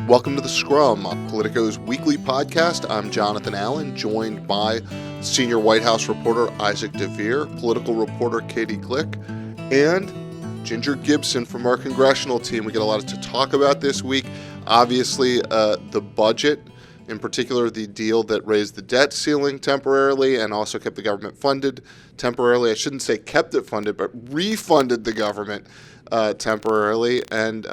Welcome to the Scrum, Politico's weekly podcast. I'm Jonathan Allen, joined by senior White House reporter Isaac Dovere, political reporter Katie Glueck, and Ginger Gibson from our congressional team. We get a lot to talk about this week. Obviously, the budget, in particular the deal that raised the debt ceiling temporarily and also kept the government funded temporarily. I shouldn't say kept it funded, but refunded the government temporarily. And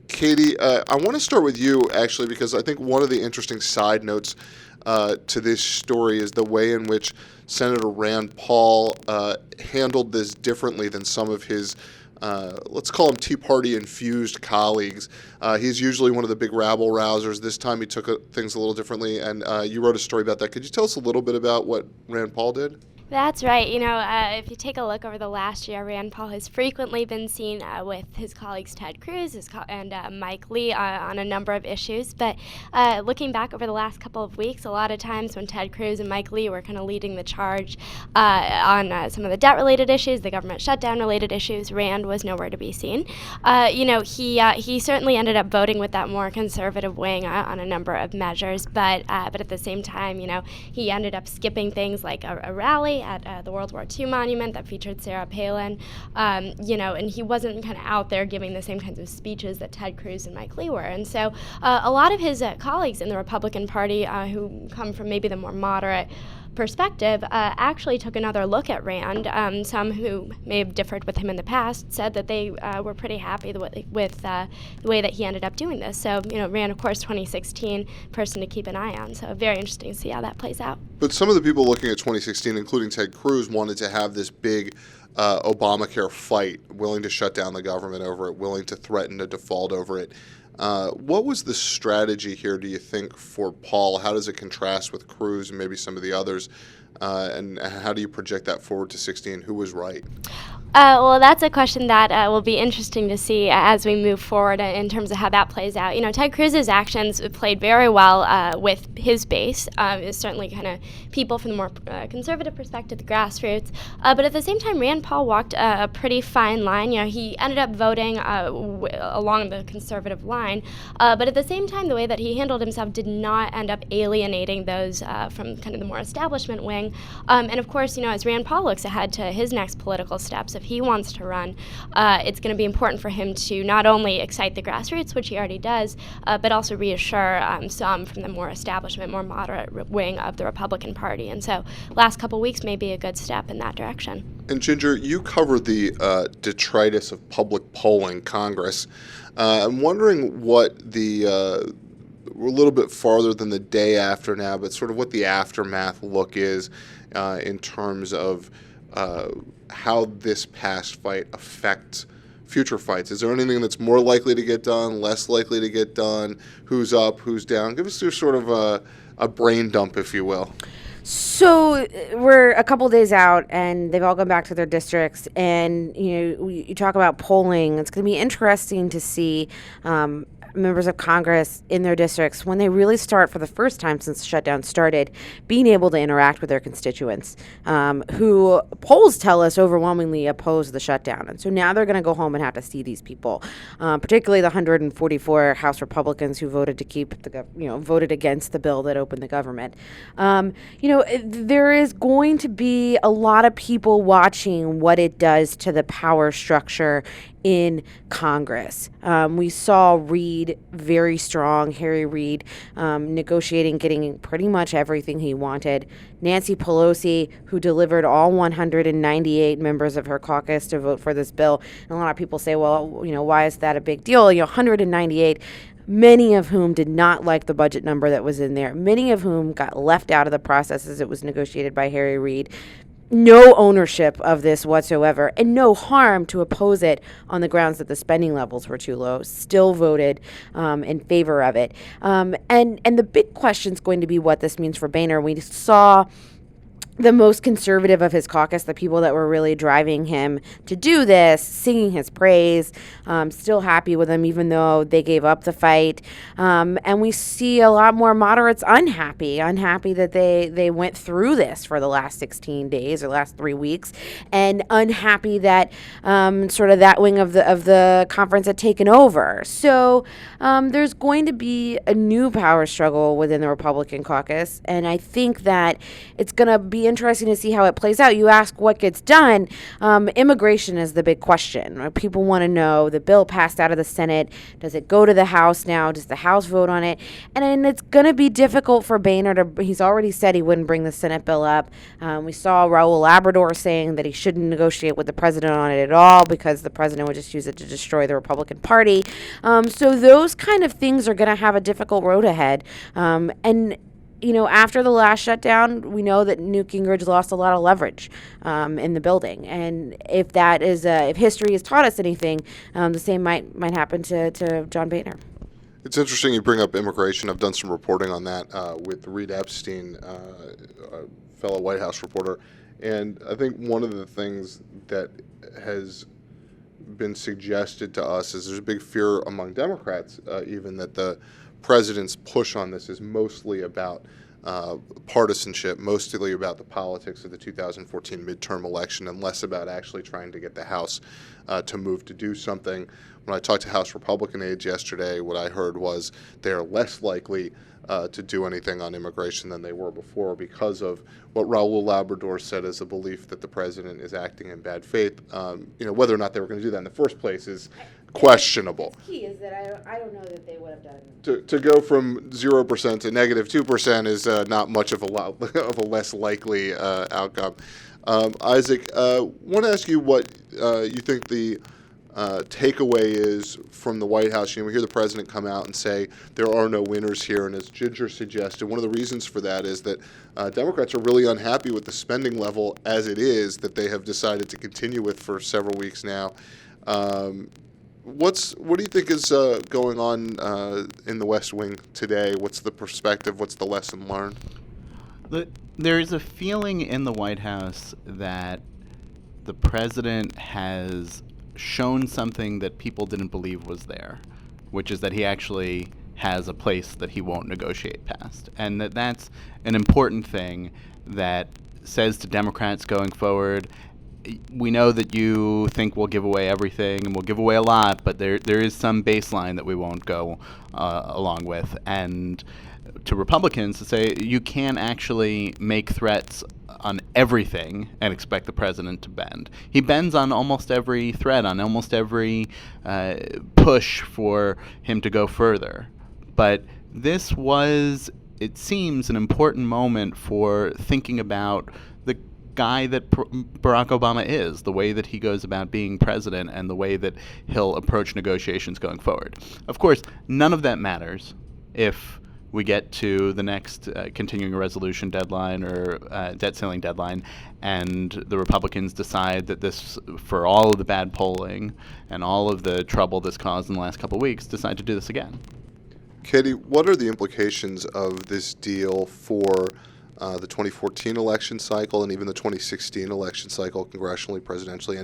Katie, I want to start with you, actually, because I think one of the interesting side notes to this story is the way in which Senator Rand Paul handled this differently than some of his let's call him Tea Party-infused colleagues. He's usually one of the big rabble-rousers. This time he took things a little differently, and you wrote a story about that. Could you tell us a little bit about what Rand Paul did? That's right. If you take a look over the last year, Rand Paul has frequently been seen with his colleagues Ted Cruz and Mike Lee on a number of issues. But looking back over the last couple of weeks, a lot of times when Ted Cruz and Mike Lee were kind of leading the charge on some of the debt-related issues, the government shutdown-related issues, Rand was nowhere to be seen. He certainly ended up voting with that more conservative wing on a number of measures. But at the same time, he ended up skipping things like a rally at the World War II monument that featured Sarah Palin, and he wasn't kind of out there giving the same kinds of speeches that Ted Cruz and Mike Lee were. And so a lot of his colleagues in the Republican Party who come from maybe the more moderate perspective actually took another look at Rand. Some who may have differed with him in the past said that they were pretty happy with the way that he ended up doing this. So, Rand, of course, 2016 person to keep an eye on. So very interesting to see how that plays out. But some of the people looking at 2016, including Ted Cruz, wanted to have this big Obamacare fight, willing to shut down the government over it, willing to threaten a default over it. What was the strategy here, do you think, for Paul? How does it contrast with Cruz and maybe some of the others? And how do you project that forward to 16? Who was right? Well, that's a question that will be interesting to see as we move forward in terms of how that plays out. Ted Cruz's actions played very well with his base. It's certainly kind of people from the more conservative perspective, the grassroots. But at the same time, Rand Paul walked a pretty fine line. He ended up voting along the conservative line. But at the same time, the way that he handled himself did not end up alienating those from kind of the more establishment wing. And of course, as Rand Paul looks ahead to his next political steps, if he wants to run, it's going to be important for him to not only excite the grassroots, which he already does, but also reassure some from the more establishment, more moderate wing of the Republican Party. And so last couple weeks may be a good step in that direction. And Ginger, you cover the detritus of public polling Congress. I'm wondering what we're a little bit farther than the day after now, but sort of what the aftermath look is in terms of how this past fight affects future fights. Is there anything that's more likely to get done, less likely to get done? Who's up, who's down? Give us sort of a brain dump, if you will. So we're a couple days out, and they've all gone back to their districts. And you talk about polling. It's going to be interesting to see members of Congress in their districts, when they really start for the first time since the shutdown started, being able to interact with their constituents, who polls tell us overwhelmingly oppose the shutdown. And so now they're going to go home and have to see these people, particularly the 144 House Republicans who voted to keep voted against the bill that opened the government. There is going to be a lot of people watching what it does to the power structure in Congress. We saw Reid very strong, Harry Reid, negotiating, getting pretty much everything he wanted. Nancy Pelosi, who delivered all 198 members of her caucus to vote for this bill. And a lot of people say, well, why is that a big deal? 198, many of whom did not like the budget number that was in there, many of whom got left out of the process as it was negotiated by Harry Reid. No ownership of this whatsoever, and no harm to oppose it on the grounds that the spending levels were too low, still voted in favor of it. And the big question is going to be what this means for Boehner. We saw the most conservative of his caucus, the people that were really driving him to do this, singing his praise, still happy with him, even though they gave up the fight. And we see a lot more moderates unhappy that they went through this for the last 16 days or last 3 weeks, and unhappy that sort of that wing of the conference had taken over. So there's going to be a new power struggle within the Republican caucus, and I think that it's going to be interesting to see how it plays out. You ask what gets done. Immigration is the big question. People want to know, the bill passed out of the Senate. Does it go to the House now? Does the House vote on it? And it's going to be difficult for Boehner to, he's already said he wouldn't bring the Senate bill up. We saw Raul Labrador saying that he shouldn't negotiate with the president on it at all because the president would just use it to destroy the Republican Party. So those kind of things are going to have a difficult road ahead. And after the last shutdown, we know that Newt Gingrich lost a lot of leverage in the building, and if that is if history has taught us anything, the same might happen to John Boehner. It's interesting you bring up immigration. I've done some reporting on that with Reed Epstein, a fellow White House reporter, and I think one of the things that has been suggested to us is there's a big fear among Democrats, even that the president's push on this is mostly about partisanship, mostly about the politics of the 2014 midterm election, and less about actually trying to get the House to move to do something. When I talked to House Republican aides yesterday, what I heard was they are less likely to do anything on immigration than they were before because of what Raul Labrador said as a belief that the president is acting in bad faith. Whether or not they were going to do that in the first place is questionable. The key is that I don't know that they would have done it. To go from 0% to negative 2% is not much of a less likely outcome. Isaac, I want to ask you what you think the takeaway is from the White House. We hear the president come out and say there are no winners here, and as Ginger suggested, one of the reasons for that is that Democrats are really unhappy with the spending level as it is that they have decided to continue with for several weeks now. What do you think is going on in the West Wing today? What's the perspective? What's the lesson learned? There is a feeling in the White House that the president has shown something that people didn't believe was there, which is that he actually has a place that he won't negotiate past. And that's an important thing that says to Democrats going forward, we know that you think we'll give away everything and we'll give away a lot, but there is some baseline that we won't go along with. And to Republicans to say you can't actually make threats on everything and expect the president to bend. He bends on almost every threat, on almost every push for him to go further. But this was, it seems, an important moment for thinking about the guy that Barack Obama is, the way that he goes about being president and the way that he'll approach negotiations going forward. Of course, none of that matters if we get to the next continuing resolution deadline or debt ceiling deadline, and the Republicans decide that this, for all of the bad polling and all of the trouble this caused in the last couple of weeks, decide to do this again. Katie, what are the implications of this deal for the 2014 election cycle and even the 2016 election cycle, congressionally, presidentially?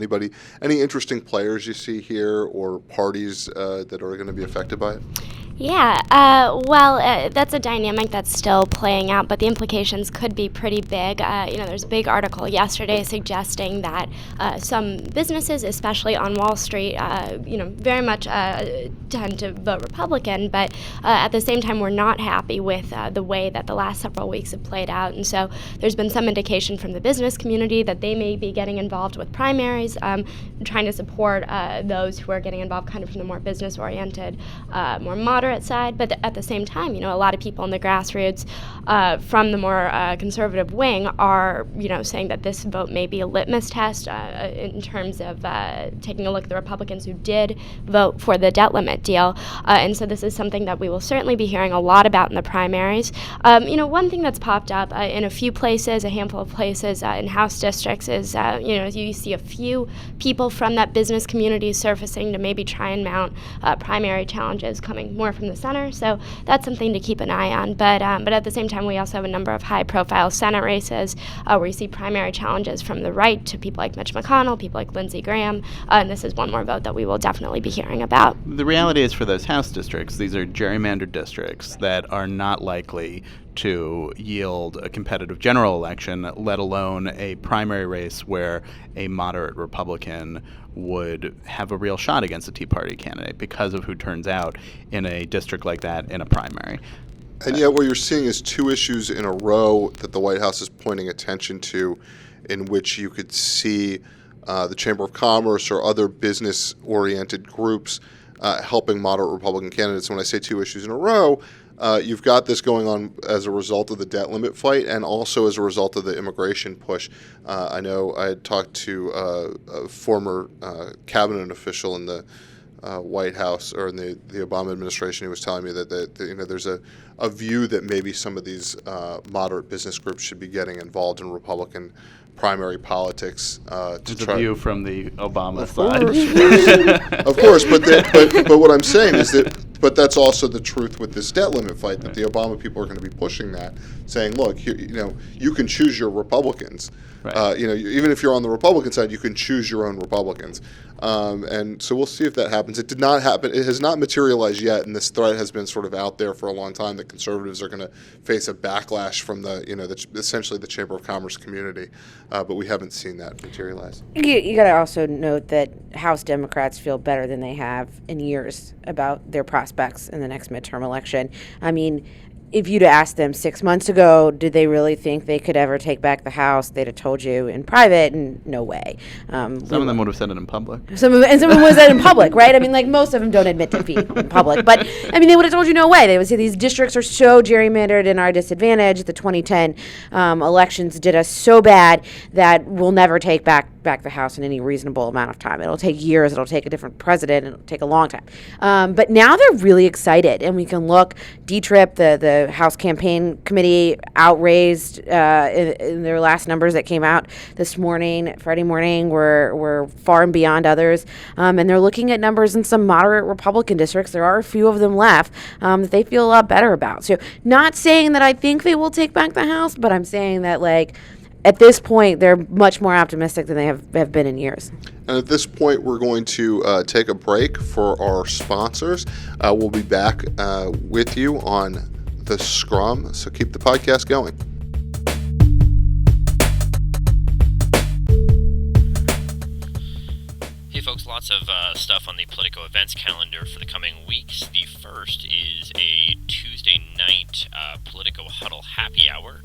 Any interesting players you see here or parties that are going to be affected by it? Yeah, that's a dynamic that's still playing out, but the implications could be pretty big. There's a big article yesterday suggesting that some businesses, especially on Wall Street, very much tend to vote Republican, but at the same time, we're not happy with the way that the last several weeks have played out. And so there's been some indication from the business community that they may be getting involved with primaries, trying to support those who are getting involved kind of from the more business-oriented, more moderate side, but at the same time, a lot of people in the grassroots from the more conservative wing are, saying that this vote may be a litmus test in terms of taking a look at the Republicans who did vote for the debt limit deal. And so this is something that we will certainly be hearing a lot about in the primaries. One thing that's popped up in a few places, a handful of places in House districts is, you see a few people from that business community surfacing to maybe try and mount primary challenges coming more from the center. So that's something to keep an eye on. But at the same time, we also have a number of high-profile Senate races where you see primary challenges from the right to people like Mitch McConnell, people like Lindsey Graham, and this is one more vote that we will definitely be hearing about. The reality is for those House districts, these are gerrymandered districts that are not likely to yield a competitive general election, let alone a primary race where a moderate Republican would have a real shot against a Tea Party candidate because of who turns out in a district like that in a primary. And yet what you're seeing is two issues in a row that the White House is pointing attention to, in which you could see the Chamber of Commerce or other business-oriented groups helping moderate Republican candidates. When I say two issues in a row, you've got this going on as a result of the debt limit fight and also as a result of the immigration push. I know I had talked to a former cabinet official in the White House or in the Obama administration who was telling me that there's a view that maybe some of these moderate business groups should be getting involved in Republican primary politics. It's a view from the Obama of side. Of course, but what I'm saying is that, but that's also the truth with this debt limit fight, that the Obama people are going to be pushing that, saying, look, you can choose your Republicans. Right. Even if you're on the Republican side, you can choose your own Republicans. And so we'll see if that happens. It did not happen. It has not materialized yet, and this threat has been sort of out there for a long time that conservatives are going to face a backlash from essentially the Chamber of Commerce community. But we haven't seen that materialize. You got to also note that House Democrats feel better than they have in years about their prospects in the next midterm election. I mean, if you'd asked them 6 months ago, did they really think they could ever take back the House, they'd have told you in private, and no way. Some of them would have said it in public. Some of them would have said it in public, right? I mean, like, most of them don't admit defeat in public. But, I mean, they would have told you no way. They would say these districts are so gerrymandered and our disadvantage. The 2010 elections did us so bad that we'll never take back the House in any reasonable amount of time. It'll take years. It'll take a different president. It'll take a long time. But now they're really excited, and we can look. D-Trip, the House Campaign Committee, outraised in their last numbers that came out this morning, Friday morning, were far and beyond others. And they're looking at numbers in some moderate Republican districts. There are a few of them left that they feel a lot better about. So not saying that I think they will take back the House, but I'm saying that, like, at this point, they're much more optimistic than they have been in years. And at this point, we're going to take a break for our sponsors. We'll be back with you on the Scrum, so keep the podcast going. Hey folks, lots of stuff on the Politico events calendar for the coming weeks. The first is a Tuesday night Politico Huddle Happy Hour.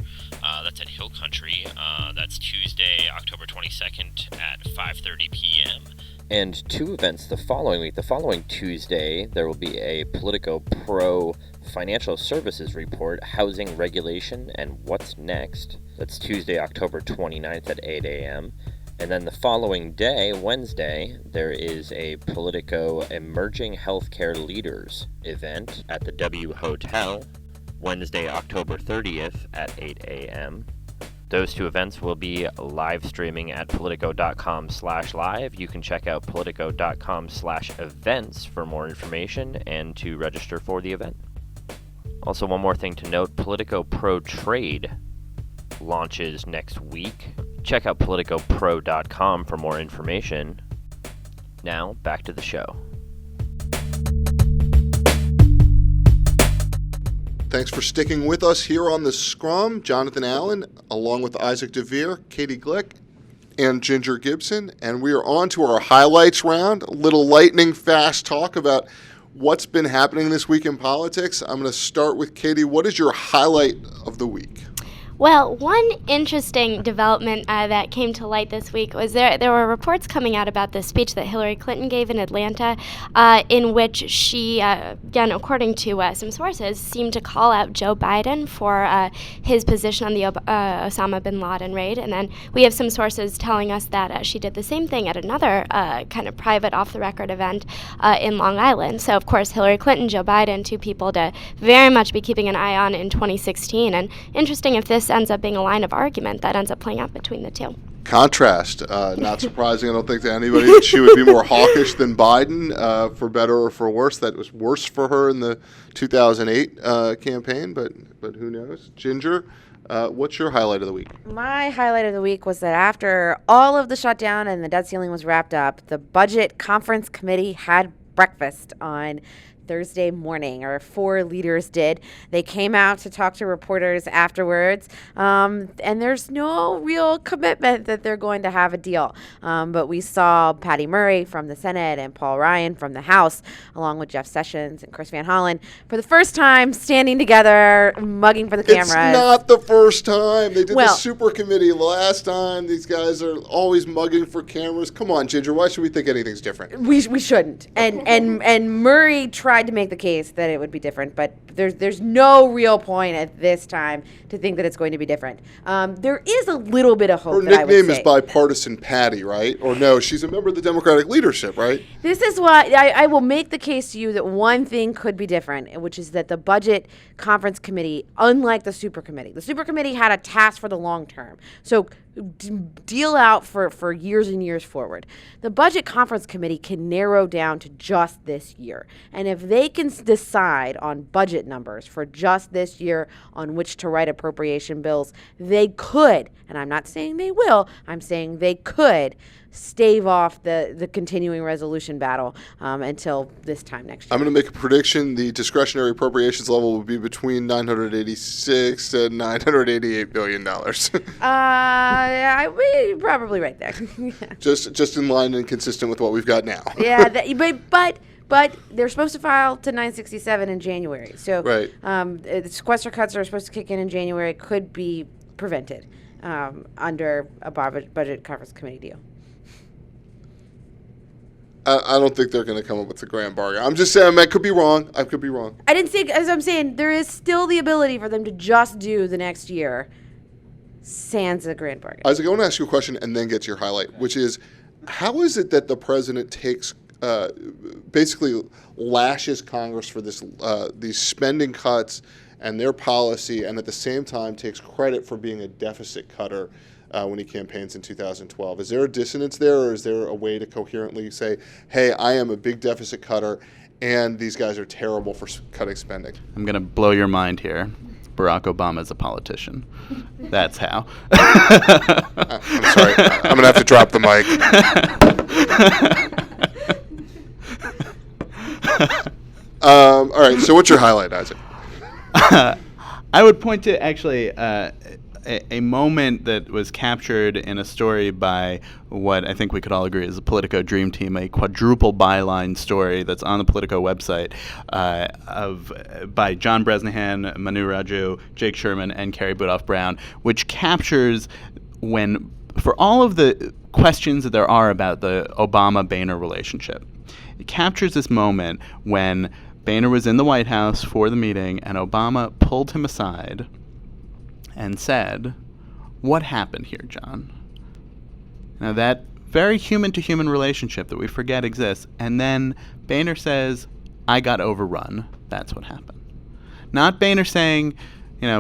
That's at Hill Country. That's Tuesday, October 22nd at 5:30 p.m. And two events the following week. The following Tuesday, there will be a Politico Pro Financial Services Report, Housing Regulation, and What's Next. That's Tuesday, October 29th at 8 a.m. And then the following day, Wednesday, there is a Politico Emerging Healthcare Leaders event at the W Hotel, Wednesday, October 30th at 8 a.m. Those two events will be live streaming at politico.com/live. You can check out politico.com/events for more information and to register for the event. Also, one more thing to note, Politico Pro Trade launches next week. Check out politicopro.com for more information. Now, back to the show. Thanks for sticking with us here on the Scrum. Jonathan Allen, along with Isaac Dovere, Katie Glueck, and Ginger Gibson. And we are on to our highlights round, a little lightning fast talk about what's been happening this week in politics. I'm going to start with Katie. What is your highlight of the week? Well, one interesting development that came to light this week was there were reports coming out about the speech that Hillary Clinton gave in Atlanta in which she, again, according to some sources, seemed to call out Joe Biden for his position on the Osama bin Laden raid. And then we have some sources telling us that she did the same thing at another kind of private off-the-record event in Long Island. So, of course, Hillary Clinton, Joe Biden, two people to very much be keeping an eye on in 2016. And interesting if this ends up being a line of argument that ends up playing out between the two. Contrast. Not surprising, I don't think, to anybody that she would be more hawkish than Biden, for better or for worse. That was worse for her in the 2008 campaign, but who knows? Ginger, what's your highlight of the week? My highlight of the week was that after all of the shutdown and the debt ceiling was wrapped up, the Budget Conference Committee had breakfast on Thursday morning, or 4 leaders did. They came out to talk to reporters afterwards, and there's no real commitment that they're going to have a deal. But we saw Patty Murray from the Senate and Paul Ryan from the House, along with Jeff Sessions and Chris Van Hollen, for the first time standing together, mugging for the cameras. It's not the first time. They did the Well, super committee last time. These guys are always mugging for cameras. Come on, Ginger. Why should we think anything's different? We shouldn't. And Murray tried to make the case that it would be different, but there's no real point at this time to think that it's going to be different. There is a little bit of hope. Her that I would nickname is say. Bipartisan Patty, right? Or no, she's a member of the Democratic leadership, right? This is why I will make the case to you that one thing could be different, which is that the Budget Conference Committee, unlike the Super Committee had a task for the long term. So deal out for years and years forward. The Budget Conference Committee can narrow down to just this year. And if they can decide on budget numbers for just this year on which to write appropriation bills, they could, and I'm not saying they will, I'm saying they could stave off the continuing resolution battle until this time next year. I'm going to make a prediction. The discretionary appropriations level will be between $986 and $988 billion. Probably right there. just in line and consistent with what we've got now. Yeah, but they're supposed to file to 967 in January. So Right. The sequester cuts are supposed to kick in January. Could be prevented under a budget conference committee deal. I don't think they're going to come up with a grand bargain. I'm just saying, I could be wrong. I could be wrong. I didn't say, as I'm saying, there is still the ability for them to just do the next year sans a grand bargain. Isaac, I want to ask you a question and then get to your highlight, which is, how is it that the president takes, basically lashes Congress for these spending cuts and their policy, and at the same time takes credit for being a deficit cutter when he campaigns in 2012? Is there a dissonance there, or is there a way to coherently say, hey, I am a big deficit cutter, and these guys are terrible for cutting spending? I'm going to blow your mind here. Barack Obama is a politician. That's how. I'm sorry. I'm going to have to drop the mic. All right, so what's your highlight, Isaac? I would point to actually a moment that was captured in a story by what I think we could all agree is a Politico dream team, a quadruple byline story that's on the Politico website by John Bresnahan, Manu Raju, Jake Sherman, and Carrie Budoff-Brown, which captures when, for all of the questions that there are about the Obama-Boehner relationship, it captures this moment when Boehner was in the White House for the meeting, and Obama pulled him aside and said, "What happened here, John?" Now, that very human-to-human relationship that we forget exists, and then Boehner says, "I got overrun. That's what happened." Not Boehner saying,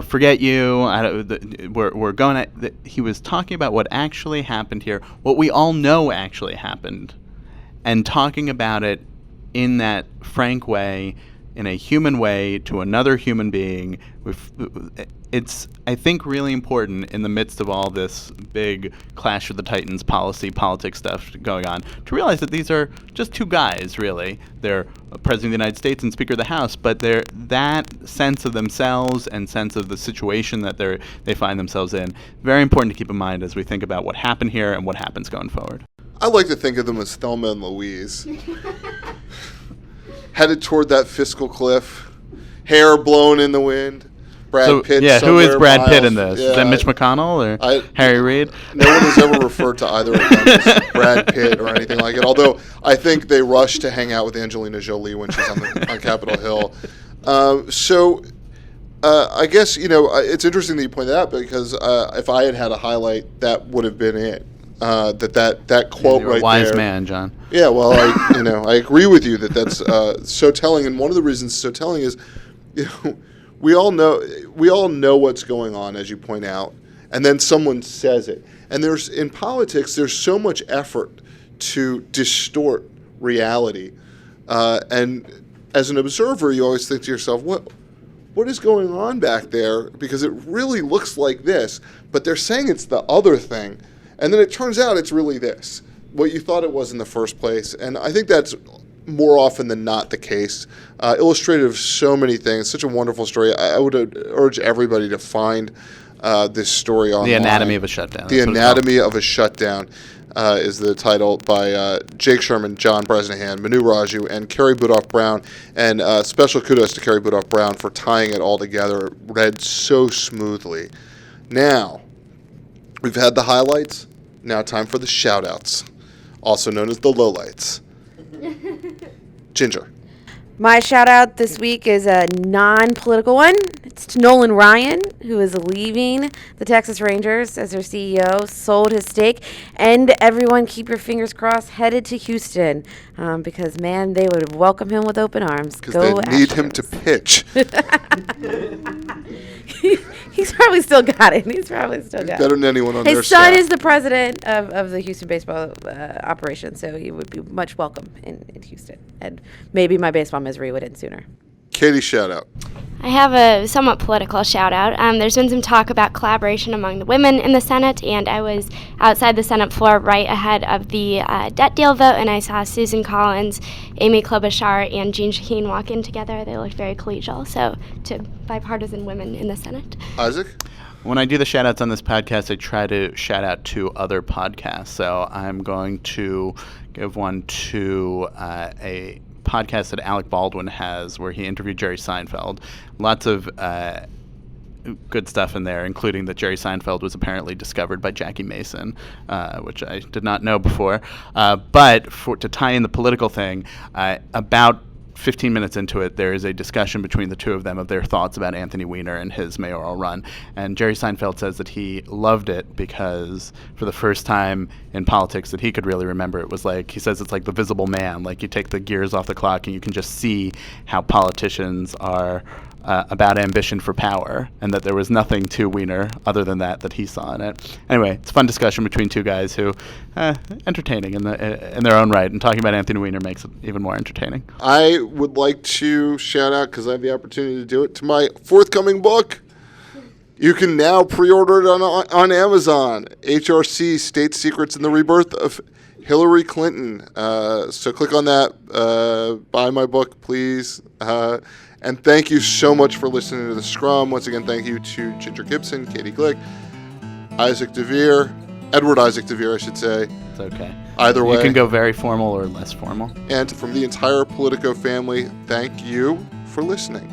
forget you, we're going to... He was talking about what actually happened here, what we all know actually happened, and talking about it in that frank way, in a human way, to another human being. It's, I think, really important in the midst of all this big Clash of the Titans politics stuff going on to realize that these are just two guys, really. They're President of the United States and Speaker of the House, but they're that sense of themselves and sense of the situation that they find themselves in. Very important to keep in mind as we think about what happened here and what happens going forward. I like to think of them as Thelma and Louise. Headed toward that fiscal cliff, hair blown in the wind. Brad Pitt. Yeah, who is Brad miles. Pitt in this? Yeah, Is that Mitch McConnell or Harry Reid? No one has ever referred to either of them as Brad Pitt or anything like it. Although I think they rushed to hang out with Angelina Jolie when she's on Capitol Hill. I guess it's interesting that you point that out, because if I had a highlight, that would have been it. That quote You're a right wise there. Man, John. Yeah, well, I agree with you that's so telling, and one of the reasons it's so telling is, we all know what's going on, as you point out, and then someone says it. And in politics, there's so much effort to distort reality. And as an observer, you always think to yourself, what is going on back there? Because it really looks like this, but they're saying it's the other thing. And then it turns out it's really this, what you thought it was in the first place. And I think that's more often than not the case. Illustrative of so many things, such a wonderful story. I would urge everybody to find this story online. The Anatomy of a Shutdown. The Anatomy of a Shutdown is the title, by Jake Sherman, John Bresnahan, Manu Raju, and Carrie Budoff-Brown. And special kudos to Carrie Budoff-Brown for tying it all together. It read so smoothly. Now, we've had the highlights. Now time for the shout-outs, also known as the lowlights. Ginger. My shout out this week is a non-political one. It's to Nolan Ryan, who is leaving the Texas Rangers as their CEO, sold his stake, and everyone keep your fingers crossed, headed to Houston, because, man, they would welcome him with open arms. Because they need him to pitch. He's probably still got it. He's probably still got it. Better than anyone on their His son staff. is the president of the Houston baseball operation, so he would be much welcome in Houston. And maybe my baseball misery would end sooner. Katie, shout out. I have a somewhat political shout out. There's been some talk about collaboration among the women in the Senate, and I was outside the Senate floor right ahead of the debt deal vote, and I saw Susan Collins, Amy Klobuchar, and Jean Shaheen walk in together. They looked very collegial. So to bipartisan women in the Senate. Isaac? When I do the shout-outs on this podcast, I try to shout out to other podcasts. So I'm going to give one to a podcast that Alec Baldwin has where he interviewed Jerry Seinfeld. Lots of good stuff in there, including that Jerry Seinfeld was apparently discovered by Jackie Mason, which I did not know before. But to tie in the political thing, about 15 minutes into it, there is a discussion between the two of them of their thoughts about Anthony Weiner and his mayoral run. And Jerry Seinfeld says that he loved it because for the first time in politics that he could really remember, it was like, he says it's like the visible man. Like you take the gears off the clock and you can just see how politicians are about ambition for power, and that there was nothing to Weiner other than that he saw in it. Anyway, it's a fun discussion between two guys who, entertaining in their own right, and talking about Anthony Weiner makes it even more entertaining. I would like to shout out, because I have the opportunity to do it, to my forthcoming book. You can now pre-order it on Amazon. HRC, State Secrets and the Rebirth of Hillary Clinton. So click on that. Buy my book, please. And thank you so much for listening to the Scrum. Once again, thank you to Ginger Gibson, Katie Glueck, Isaac Dovere, Edward Isaac Dovere, I should say. It's okay. Either way. You can go very formal or less formal. And from the entire Politico family, thank you for listening.